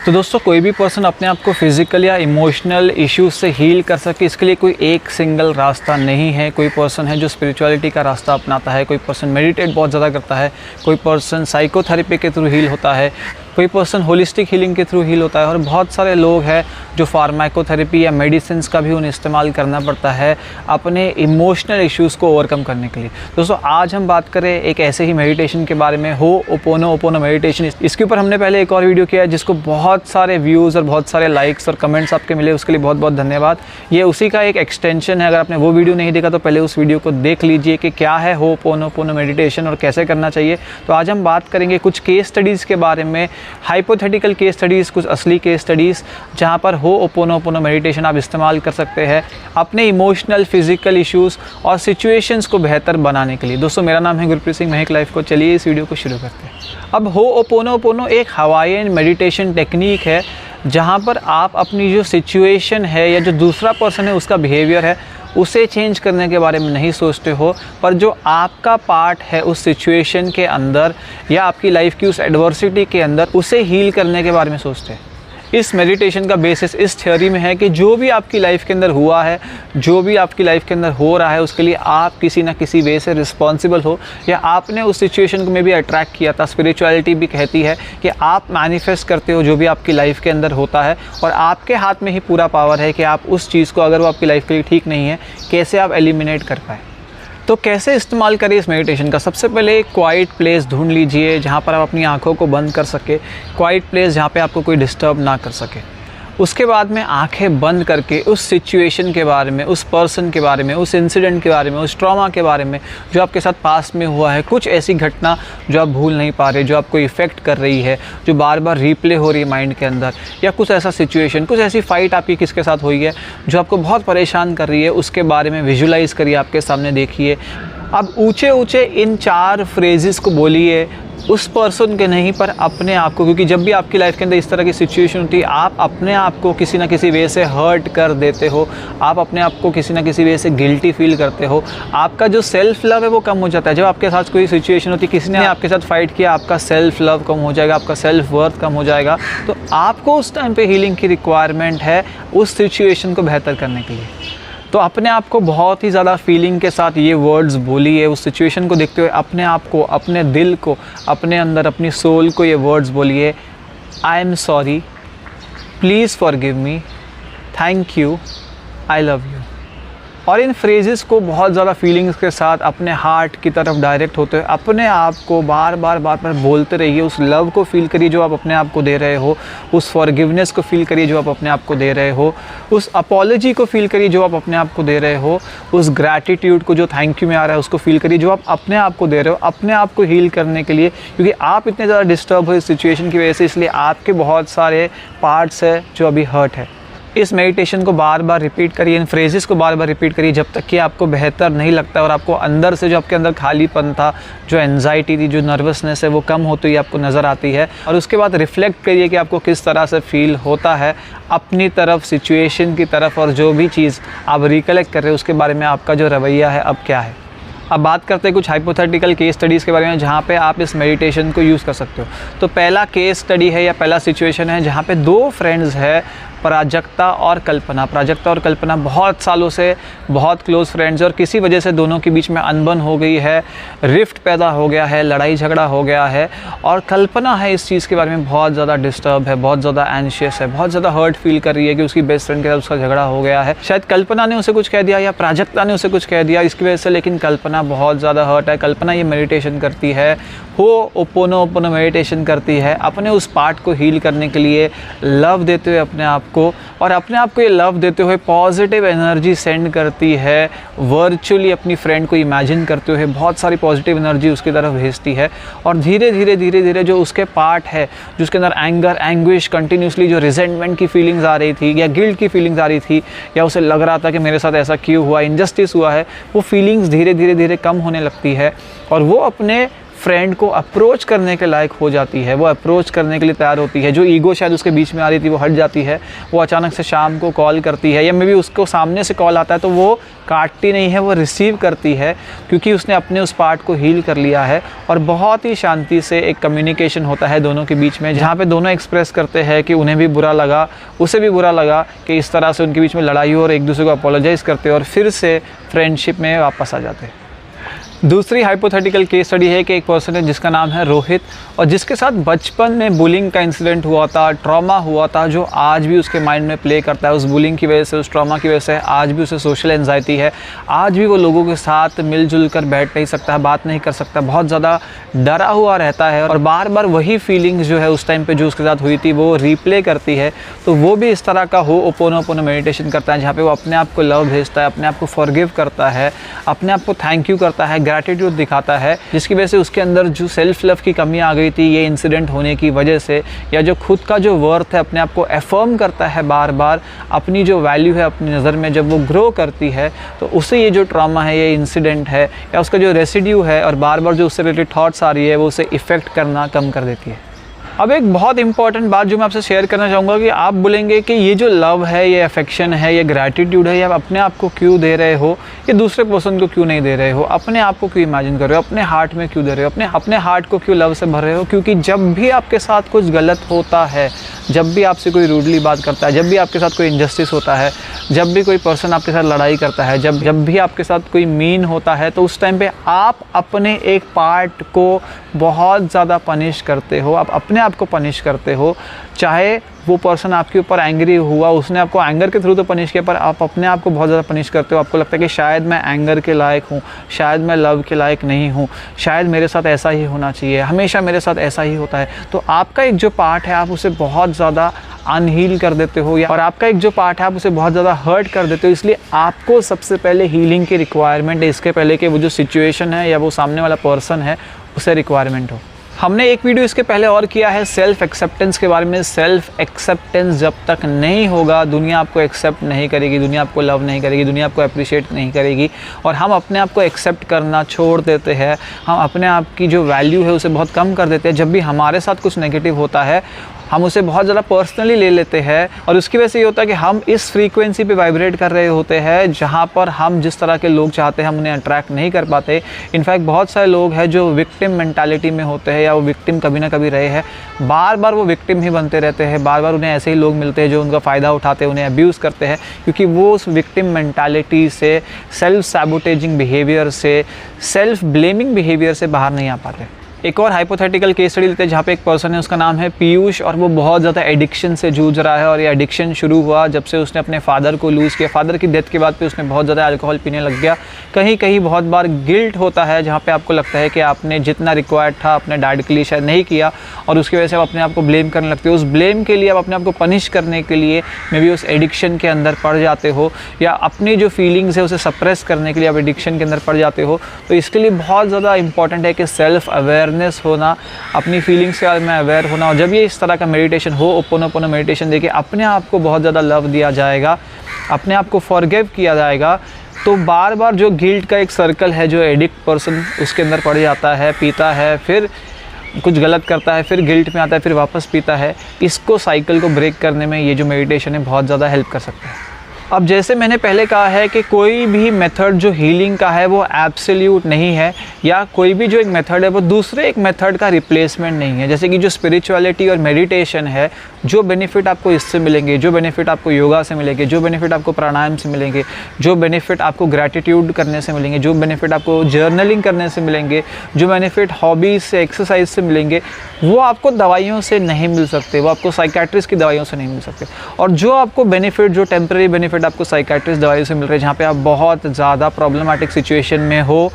तो दोस्तों कोई भी पर्सन अपने आप को फिज़िकल या इमोशनल इश्यूज से हील कर सके, इसके लिए कोई एक सिंगल रास्ता नहीं है। कोई पर्सन है जो स्पिरिचुअलिटी का रास्ता अपनाता है, कोई पर्सन मेडिटेट बहुत ज़्यादा करता है, कोई पर्सन साइकोथेरेपी के थ्रू हील होता है, कोई पर्सन होलिस्टिक हीलिंग के थ्रू हील होता है और बहुत सारे लोग हैं जो फार्माकोथेरेपी या मेडिसिन्स का भी उन्हें इस्तेमाल करना पड़ता है अपने इमोशनल इश्यूज़ को ओवरकम करने के लिए। दोस्तों आज हम बात करें एक ऐसे ही मेडिटेशन के बारे में, हो'ओपोनोपोनो मेडिटेशन। इसके ऊपर हमने पहले एक और वीडियो किया है जिसको बहुत सारे व्यूज़ और बहुत सारे लाइक्स और कमेंट्स आपके मिले, उसके लिए बहुत बहुत धन्यवाद। ये उसी का एक एक्सटेंशन है। अगर आपने वो वीडियो नहीं देखा तो पहले उस वीडियो को देख लीजिए कि क्या है हो'ओपोनोपोनो मेडिटेशन और कैसे करना चाहिए। तो आज हम बात करेंगे कुछ केस स्टडीज़ के बारे में, हाइपोथेटिकल केस स्टडीज़, कुछ असली केस स्टडीज़ जहाँ पर हो'ओपोनोपोनो मेडिटेशन आप इस्तेमाल कर सकते हैं अपने इमोशनल, फिजिकल इश्यूज़ और सिचुएशंस को बेहतर बनाने के लिए। दोस्तों मेरा नाम है गुरप्रीत सिंह, महक लाइफ को। चलिए इस वीडियो को शुरू करते हैं। अब हो'ओपोनोपोनो एक हवाईयन मेडिटेशन टेक्निक है जहाँ पर आप अपनी जो सिचुएशन है या जो दूसरा पर्सन है उसका बिहेवियर है उसे चेंज करने के बारे में नहीं सोचते हो, पर जो आपका पार्ट है उस सिचुएशन के अंदर या आपकी लाइफ की उस एडवर्सिटी के अंदर उसे हील करने के बारे में सोचते हैं। इस मेडिटेशन का बेसिस इस थ्योरी में है कि जो भी आपकी लाइफ के अंदर हुआ है, जो भी आपकी लाइफ के अंदर हो रहा है, उसके लिए आप किसी ना किसी वे से रिस्पॉन्सिबल हो या आपने उस सिचुएशन को में भी अट्रैक्ट किया था। स्पिरिचुअलिटी भी कहती है कि आप मैनिफेस्ट करते हो जो भी आपकी लाइफ के अंदर होता है और आपके हाथ में ही पूरा पावर है कि आप उस चीज़ को, अगर वो आपकी लाइफ के लिए ठीक नहीं है, कैसे आप एलिमिनेट कर पाए। तो कैसे इस्तेमाल करिए इस मेडिटेशन का? सबसे पहले एक क्वाइट प्लेस ढूंढ लीजिए जहाँ पर आप अपनी आँखों को बंद कर सके, क्वाइट प्लेस जहाँ पे आपको कोई डिस्टर्ब ना कर सके। उसके बाद में आंखें बंद करके उस सिचुएशन के बारे में, उस पर्सन के बारे में, उस इंसिडेंट के बारे में, उस ट्रॉमा के बारे में जो आपके साथ पास्ट में हुआ है, कुछ ऐसी घटना जो आप भूल नहीं पा रहे, जो आपको इफ़ेक्ट कर रही है, जो बार बार रिप्ले हो रही है माइंड के अंदर, या कुछ ऐसा सिचुएशन, कुछ ऐसी फ़ाइट आपकी किसके साथ हुई है जो आपको बहुत परेशान कर रही है, उसके बारे में विजुलाइज़ करिए, आपके सामने देखिए। अब ऊँचे ऊँचे इन 4 फ्रेजेस को बोलिए, उस पर्सन के नहीं पर अपने आप को, क्योंकि जब भी आपकी लाइफ के अंदर इस तरह की सिचुएशन होती है आप अपने आप को किसी ना किसी वे से हर्ट कर देते हो, आप अपने आप को किसी ना किसी वे से गिल्टी फील करते हो, आपका जो सेल्फ लव है वो कम हो जाता है। जब आपके साथ कोई सिचुएशन होती है, किसी ने आपके साथ फाइट किया, आपका सेल्फ लव कम हो जाएगा, आपका सेल्फ वर्थ कम हो जाएगा। तो आपको उस टाइम पे हीलिंग की रिक्वायरमेंट है उस सिचुएशन को बेहतर करने के लिए। तो अपने आप को बहुत ही ज़्यादा फीलिंग के साथ ये वर्ड्स बोलिए, उस सिचुएशन को देखते हुए अपने आप को, अपने दिल को, अपने अंदर अपनी सोल को ये वर्ड्स बोलिए। I am sorry, please forgive me, thank you, I love you. और इन फ्रेजेस को बहुत ज़्यादा फीलिंग्स के साथ अपने हार्ट की तरफ डायरेक्ट होते हुए अपने आप को बार बार बोलते रहिए। उस लव को फील करिए जो आप अपने आप को दे रहे हो, उस फॉरगिवनेस को फील करिए जो आप अपने आप को दे रहे हो, उस अपॉलॉजी को फील करिए जो आप अपने आप को दे रहे हो, उस ग्रैटिट्यूड को जो थैंक यू में आ रहा है उसको फील करिए जो आप अपने आप को दे रहे हो, अपने आप को हील करने के लिए। क्योंकि आप इतने ज़्यादा डिस्टर्ब हो इस सिचुएशन की वजह से, इसलिए आपके बहुत सारे पार्ट्स हैं जो अभी हर्ट है। इस मेडिटेशन को बार बार रिपीट करिए, इन फ्रेजेस को बार बार रिपीट करिए जब तक कि आपको बेहतर नहीं लगता और आपको अंदर से जो आपके अंदर खालीपन था, जो एंजाइटी थी, जो नर्वसनेस है वो कम होती हुई आपको नज़र आती है। और उसके बाद रिफ्लेक्ट करिए कि आपको किस तरह से फील होता है अपनी तरफ, सिचुएशन की तरफ, और जो भी चीज़ आप रिकलेक्ट कर रहे हो उसके बारे में आपका जो रवैया है अब क्या है। अब बात करते हैं कुछ हाइपोथेटिकल केस स्टडीज़ के बारे में जहाँ पे आप इस मेडिटेशन को यूज़ कर सकते हो। तो पहला केस स्टडी है या पहला सिचुएशन है जहाँ पे 2 फ्रेंड्स है, प्राजक्ता और कल्पना। प्राजक्ता और कल्पना बहुत सालों से बहुत क्लोज फ्रेंड्स और किसी वजह से दोनों के बीच में अनबन हो गई है, रिफ्ट पैदा हो गया है, लड़ाई झगड़ा हो गया है। और कल्पना है इस चीज़ के बारे में बहुत ज़्यादा डिस्टर्ब है, बहुत ज़्यादा एंशियस है, बहुत ज़्यादा हर्ट फील कर रही है कि उसकी बेस्ट फ्रेंड के साथ उसका झगड़ा हो गया है। शायद कल्पना ने उसे कुछ कह दिया या प्राजक्ता ने उसे कुछ कह दिया इसकी वजह से, लेकिन कल्पना बहुत ज़्यादा हर्ट है। कल्पना ये मेडिटेशन करती है, हो'ओपोनोपोनो मेडिटेशन करती है अपने उस पार्ट को हील करने के लिए, लव देते हुए अपने आप को, और अपने आप को ये लव देते हुए पॉजिटिव एनर्जी सेंड करती है, वर्चुअली अपनी फ्रेंड को इमेजिन करते हुए बहुत सारी पॉजिटिव एनर्जी उसकी तरफ भेजती है। और धीरे धीरे जो उसके पार्ट है, जो उसके अंदर एंगर, एंग्विश, कंटिन्यूसली जो रिजेंटमेंट की फीलिंग्स आ रही थी या गिल्ट की फीलिंग्स आ रही थी, या उसे लग रहा था कि मेरे साथ ऐसा क्यों हुआ, इनजस्टिस हुआ है, वो फीलिंग्स धीरे धीरे कम होने लगती है और वो अपने फ्रेंड को अप्रोच करने के लायक हो जाती है, वो अप्रोच करने के लिए तैयार होती है। जो ईगो शायद उसके बीच में आ रही थी वो हट जाती है, वो अचानक से शाम को कॉल करती है, या मे बी उसको सामने से कॉल आता है तो वो काटती नहीं है, वो रिसीव करती है, क्योंकि उसने अपने उस पार्ट को हील कर लिया है। और बहुत ही शांति से एक कम्युनिकेशन होता है दोनों के बीच में, जहाँ पे दोनों एक्सप्रेस करते हैं कि उन्हें भी बुरा लगा, उसे भी बुरा लगा कि इस तरह से उनके बीच में लड़ाई हो, और एक दूसरे को अपोलोजाइज़ करते और फिर से फ्रेंडशिप में वापस आ जाते हैं। दूसरी हाइपोथेटिकल केस स्टडी है कि एक पर्सन है जिसका नाम है रोहित, और जिसके साथ बचपन में बुलिंग का इंसिडेंट हुआ था, ट्रॉमा हुआ था, जो आज भी उसके माइंड में प्ले करता है। उस बुलिंग की वजह से, उस ट्रॉमा की वजह से आज भी उसे सोशल एंजाइटी है, आज भी वो लोगों के साथ मिलजुल कर बैठ नहीं सकता, बात नहीं कर सकता, बहुत ज़्यादा डरा हुआ रहता है, और बार बार वही फीलिंग्स जो है उस टाइम पे जो उसके साथ हुई थी वो रिप्ले करती है। तो वो भी इस तरह का होपोनोपोनो मेडिटेशन करता है, जहाँ पे वो अपने आप को लव भेजता है, अपने आप को फॉरगिव करता है, अपने आप को थैंक यू करता है, ग्रैटिट्यूड दिखाता है, जिसकी वजह से उसके अंदर जो सेल्फ लव की कमी आ गई थी ये इंसिडेंट होने की वजह से, या जो खुद का जो वर्थ है अपने आप को अफर्म करता है बार बार, अपनी जो वैल्यू है अपनी नज़र में जब वो ग्रो करती है, तो उसे ये जो ट्रॉमा है, ये इंसिडेंट है, या उसका जो रेसिड्यू है और बार बार जो उससे रिलेटेड थॉट्स आ रही है वो उसे इफ़ेक्ट करना कम कर देती है। अब एक बहुत इंपॉर्टेंट बात जो मैं आपसे शेयर करना चाहूँगा कि आप बोलेंगे कि ये जो लव है, ये अफेक्शन है, ये ग्रैटिट्यूड है, ये आप अपने आप को क्यों दे रहे हो, ये दूसरे पर्सन को क्यों नहीं दे रहे हो, अपने आप को क्यों इमेजिन कर रहे हो, अपने हार्ट में क्यों दे रहे हो, अपने हार्ट को क्यों लव से भर रहे हो? क्योंकि जब भी आपके साथ कुछ गलत होता है, जब भी आपसे कोई रूडली बात करता है, जब भी आपके साथ कोई इनजस्टिस होता है, जब भी कोई पर्सन आपके साथ लड़ाई करता है, जब भी आपके साथ कोई मीन होता है, तो उस टाइम पे आप अपने एक पार्ट को बहुत ज़्यादा पनिश करते हो, आप अपने आप को पनिश करते हो। चाहे वो पर्सन आपके ऊपर एंग्री हुआ, उसने आपको एंगर के थ्रू तो पनिश किया, पर आप अपने आप को बहुत ज़्यादा पनिश करते हो। आपको लगता है कि शायद मैं एंगर के लायक हूँ, शायद मैं लव के लायक नहीं हूँ, शायद मेरे साथ ऐसा ही होना चाहिए, हमेशा मेरे साथ ऐसा ही होता है। तो आपका एक जो पार्ट है आप उसे बहुत ज़्यादा अनहील कर देते हो, और आपका एक जो पार्ट है आप उसे बहुत ज़्यादा हर्ट कर देते हो। इसलिए आपको सबसे पहले हीलिंग की रिक्वायरमेंट है, इसके पहले कि वो जो सिचुएशन है या वो सामने वाला पर्सन है उसे रिक्वायरमेंट हो। हमने एक वीडियो इसके पहले और किया है सेल्फ एक्सेप्टेंस के बारे में। सेल्फ एक्सेप्टेंस जब तक नहीं होगा, दुनिया आपको एक्सेप्ट नहीं करेगी, दुनिया आपको लव नहीं करेगी, दुनिया आपको अप्रिशिएट नहीं करेगी, और हम अपने आप को एक्सेप्ट करना छोड़ देते हैं। हम अपने आप की जो वैल्यू है उसे बहुत कम कर देते हैं। जब भी हमारे साथ कुछ नेगेटिव होता है हम उसे बहुत ज़्यादा पर्सनली ले लेते हैं, और उसकी वजह से ये होता है कि हम इस फ्रीक्वेंसी पे वाइब्रेट कर रहे होते हैं जहाँ पर हम जिस तरह के लोग चाहते हैं हम उन्हें अट्रैक्ट नहीं कर पाते। इनफैक्ट बहुत सारे लोग हैं जो विक्टिम मेंटालिटी में होते हैं, या वो विक्टिम कभी ना कभी रहे हैं, बार बार वो विक्टिम ही बनते रहते हैं, बार बार उन्हें ऐसे ही लोग मिलते हैं जो उनका फ़ायदा उठाते हैं, उन्हें अब्यूज़ करते हैं, क्योंकि वो उस विक्टिम मेंटालिटी से, सेल्फ सैबोटेजिंग बिहेवियर से, सेल्फ ब्लेमिंग बिहेवियर से बाहर नहीं आ पाते। एक और हाइपोथेटिकल केस स्टडी लेते हैं जहाँ पे एक पर्सन है, उसका नाम है पीयूष, और वो बहुत ज़्यादा एडिक्शन से जूझ रहा है। और ये एडिक्शन शुरू हुआ जब से उसने अपने फादर को लूज़ किया। फादर की डेथ के बाद पे उसने बहुत ज़्यादा अल्कोहल पीने लग गया। कहीं कहीं बहुत बार गिल्ट होता है जहाँ पे आपको लगता है कि आपने जितना रिक्वायर्ड था अपने डैड के लिए शायद नहीं किया, और उसकी वजह से आप अपने आप को ब्लेम करने लगते हो। उस ब्लेम के लिए आप अपने आप को पनिश करने के लिए मे बी उस एडिक्शन के अंदर पड़ जाते हो, या अपनी जो फीलिंग्स है उसे सप्रेस करने के लिए आप एडिक्शन के अंदर पड़ जाते हो। तो इसके लिए बहुत ज़्यादा इंपॉर्टेंट है कि सेल्फ अवेयरनेस होना, अपनी फीलिंग्स के बारे में अवेयर होना। और जब ये इस तरह का मेडिटेशन हो, होपोनोपोनो मेडिटेशन देखिए, अपने आप को बहुत ज़्यादा लव दिया जाएगा, अपने आप को फॉरगिव किया जाएगा, तो बार बार जो गिल्ट का एक सर्कल है, जो एडिक्ट पर्सन उसके अंदर पड़ जाता है, पीता है, फिर कुछ गलत करता है, फिर गिल्ट में आता है, फिर वापस पीता है, इसको साइकिल को ब्रेक करने में ये जो मेडिटेशन है बहुत ज़्यादा हेल्प कर सकता है। अब जैसे मैंने पहले कहा है कि कोई भी मेथड जो हीलिंग का है वो एब्सोल्यूट नहीं है, या कोई भी जो एक मेथड है वो दूसरे एक मेथड का रिप्लेसमेंट नहीं है। जैसे कि जो स्पिरिचुअलिटी और मेडिटेशन है, जो बेनिफिट आपको इससे मिलेंगे, जो बेनिफिट आपको योगा से मिलेंगे, जो बेनिफिट आपको प्राणायाम से मिलेंगे, जो बेनिफिट आपको ग्रैटिट्यूड करने से मिलेंगे, जो बेनिफिट आपको जर्नलिंग करने से मिलेंगे, जो बेनिफिट हॉबीज़ से, एक्सरसाइज से मिलेंगे, वो आपको दवाइयों से नहीं मिल सकते, वो आपको साइकेट्रिस्ट की दवाइयों से नहीं मिल सकते। और जो आपको बेनिफिट, जो टेम्परेरी बेनिफिट आपको साइकेट्रिस्ट दवाइयों से मिल रहे हैं, जहाँ पे आप बहुत ज़्यादा प्रॉब्लमेटिक सिचुएशन में हो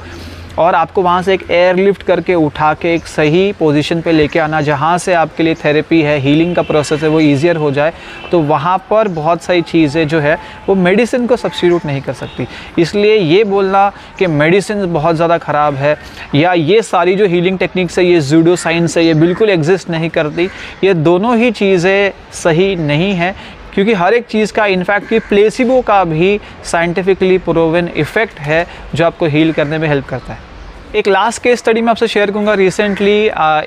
और आपको वहाँ से एक एयरलिफ्ट करके उठा के एक सही पोजीशन पे लेके आना, जहाँ से आपके लिए थेरेपी है, हीलिंग का प्रोसेस है, वो ईजियर हो जाए, तो वहाँ पर बहुत सारी चीज़ें जो है वो मेडिसिन को सब्स्टिट्यूट नहीं कर सकती। इसलिए ये बोलना कि मेडिसिन बहुत ज़्यादा ख़राब है, या ये सारी जो हीलिंग टेक्निक्स है, ये जूडो साइंस है, ये बिल्कुल एग्जिस्ट नहीं करती, ये दोनों ही चीज़ें सही नहीं हैं। क्योंकि हर एक चीज़ का, इनफैक्ट कि प्लेसिबो का भी साइंटिफिकली प्रूवन इफ़ेक्ट है जो आपको हील करने में हेल्प करता है। एक लास्ट केस स्टडी मैं आपसे शेयर करूँगा। रिसेंटली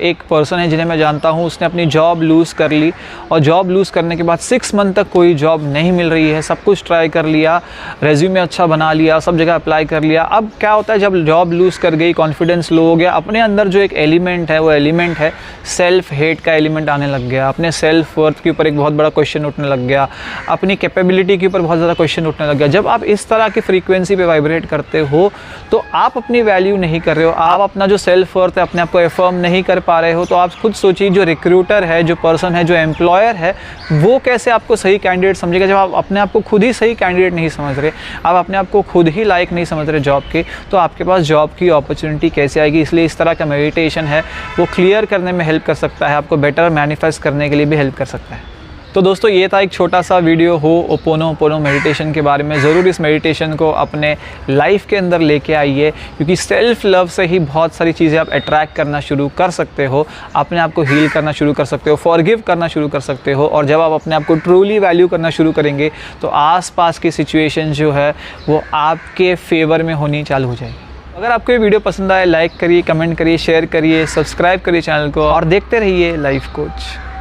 एक पर्सन है जिन्हें मैं जानता हूँ, उसने अपनी जॉब लूज़ कर ली और जॉब लूज़ करने के बाद 6 मंथ तक कोई जॉब नहीं मिल रही है। सब कुछ ट्राई कर लिया, रेज्यूमे अच्छा बना लिया, सब जगह अप्लाई कर लिया। अब क्या होता है, जब जॉब लूज़ कर गई, कॉन्फिडेंस लो हो गया, अपने अंदर जो एक एलिमेंट है वो एलिमेंट है सेल्फ हेट का एलिमेंट आने लग गया। अपने सेल्फ वर्थ के ऊपर एक बहुत बड़ा क्वेश्चन उठने लग गया, अपनी कैपेबिलिटी के ऊपर बहुत ज़्यादा क्वेश्चन उठने लग गया। जब आप इस तरह की फ्रीक्वेंसी पे वाइब्रेट करते हो तो आप अपनी वैल्यू नहीं कर रहे हो, आप अपना जो सेल्फ वर्थ है अपने आप को एफर्म नहीं कर पा रहे हो। तो आप खुद सोचिए, जो रिक्रूटर है, जो पर्सन है, जो एम्प्लॉयर है, वो कैसे आपको सही कैंडिडेट समझेगा जब आप अपने आप को खुद ही सही कैंडिडेट नहीं समझ रहे, आप अपने आप को खुद ही लायक नहीं समझ रहे जॉब के, तो आपके पास जॉब की अपॉर्चुनिटी कैसे आएगी। इसलिए इस तरह का मेडिटेशन है वो क्लियर करने में हेल्प कर सकता है, आपको बेटर मैनिफेस्ट करने के लिए भी हेल्प कर सकता है। तो दोस्तों ये था एक छोटा सा वीडियो हो'ओपोनोपोनो मेडिटेशन के बारे में। ज़रूर इस मेडिटेशन को अपने लाइफ के अंदर लेके आइए, क्योंकि सेल्फ लव से ही बहुत सारी चीज़ें आप अट्रैक्ट करना शुरू कर सकते हो, अपने आप को हील करना शुरू कर सकते हो, फॉरगिव करना शुरू कर सकते हो। और जब आप अपने आप को ट्रूली वैल्यू करना शुरू करेंगे तो आसपास की सिचुएशन जो है वो आपके फेवर में होनी चालू हो जाएगी। अगर आपको ये वीडियो पसंद आए, लाइक करिए, कमेंट करिए, शेयर करिए, सब्सक्राइब करिए चैनल को और देखते रहिए लाइफ कोच।